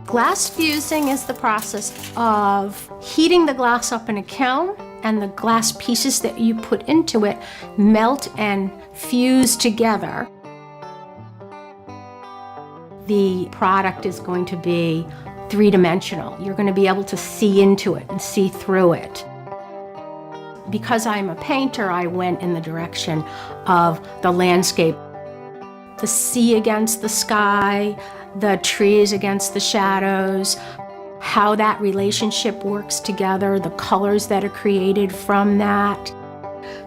Glass fusing is the process of heating the glass up in a kiln, and the glass pieces that you put into it melt and fuse together. The product is going to be three-dimensional. You're going to be able to see into it and see through it. Because I'm a painter, I went in the direction of the landscape. The sea against the sky, the trees against the shadows, how that relationship works together, the colors that are created from that.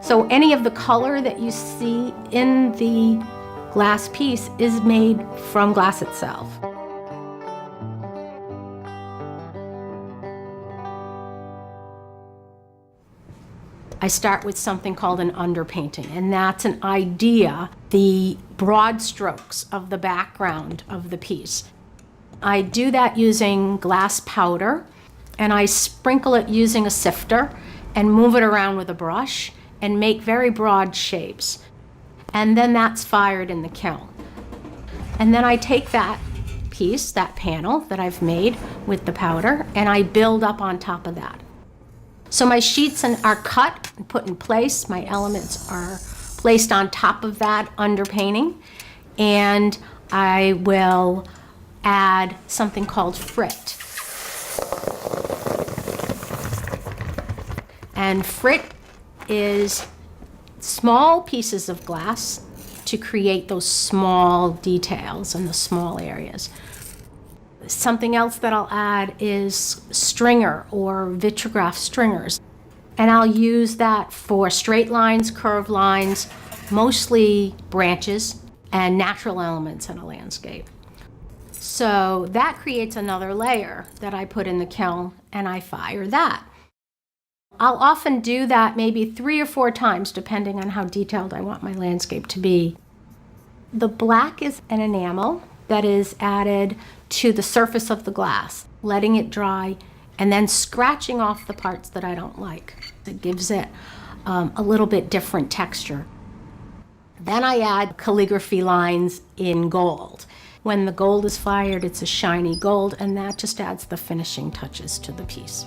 So any of the color that you see in the glass piece is made from glass itself. I start with something called an underpainting, and that's an idea, the broad strokes of the background of the piece. I do that using glass powder, and I sprinkle it using a sifter and move it around with a brush and make very broad shapes. And then that's fired in the kiln. And then I take that piece, that panel that I've made with the powder, and I build up on top of that. So my sheets are cut and put in place. My elements are placed on top of that underpainting, and I will add something called frit. And frit is small pieces of glass to create those small details in the small areas. Something else that I'll add is stringer or vitrograph stringers. And I'll use that for straight lines, curved lines, mostly branches and natural elements in a landscape. So that creates another layer that I put in the kiln, and I fire that. I'll often do that maybe 3 or 4 times, depending on how detailed I want my landscape to be. The black is an enamel that is added to the surface of the glass, letting it dry, and then scratching off the parts that I don't like. It gives it a little bit different texture. Then I add calligraphy lines in gold. When the gold is fired, it's a shiny gold, and that just adds the finishing touches to the piece.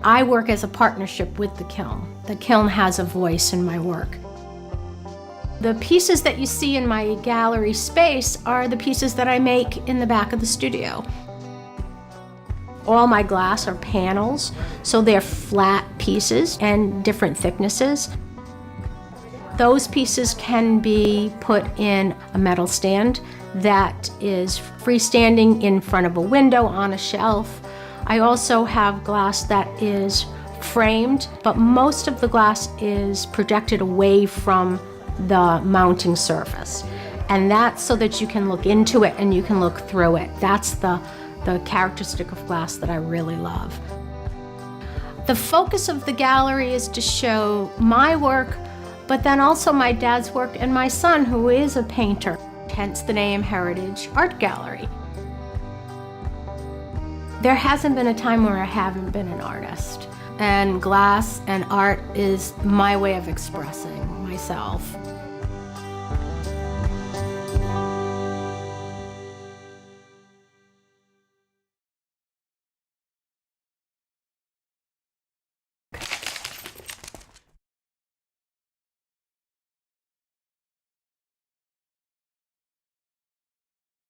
I work as a partnership with the kiln. The kiln has a voice in my work. The pieces that you see in my gallery space are the pieces that I make in the back of the studio. All my glass are panels, so they're flat pieces and different thicknesses. Those pieces can be put in a metal stand that is freestanding in front of a window on a shelf. I also have glass that is framed, but most of the glass is projected away from the mounting surface. And that's so that you can look into it and you can look through it. That's the characteristic of glass that I really love. The focus of the gallery is to show my work, but then also my dad's work and my son, who is a painter, hence the name Heritage Art Gallery. There hasn't been a time where I haven't been an artist, and glass and art is my way of expressing myself.